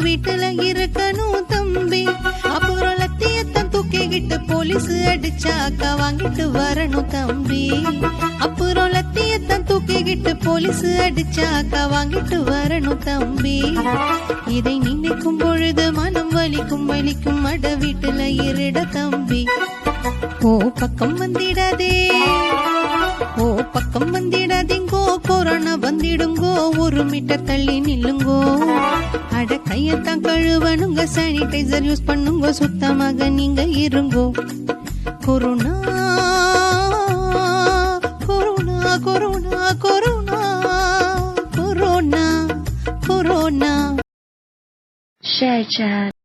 வீட்டுல இருக்கணும் தம்பி. அப்புறம் லத்தியத்தான் தூக்கிக்கிட்டு போலீஸ் அடிச்சாக்கா வாங்கிட்டு வரணும் தம்பி. அப்புறம் லத்தியத்தான் தூக்கிக்கிட்டு போலீஸ் அடிச்சாக்கா வாங்கிட்டு வரணும் தம்பி. இதை நினைக்கும் பொழுது மனம் வலிக்கும் வலிக்கும். அட வீட்டுல இருட தம்பி. ஓ பக்கம் வந்திடாதே, ஓ பக்கம் வந்திடாதீங்கோ, கொரோனா வந்திடுங்கோ, 1 மீட்டர் தள்ளி நில்லுங்கோ. அட கையத்தான் கழுவனுங்க, சானிடைசர் யூஸ் பண்ணுங்க, சுத்தமாக நீங்க இருங்கோ. Corona corona corona corona corona corona. Share chat.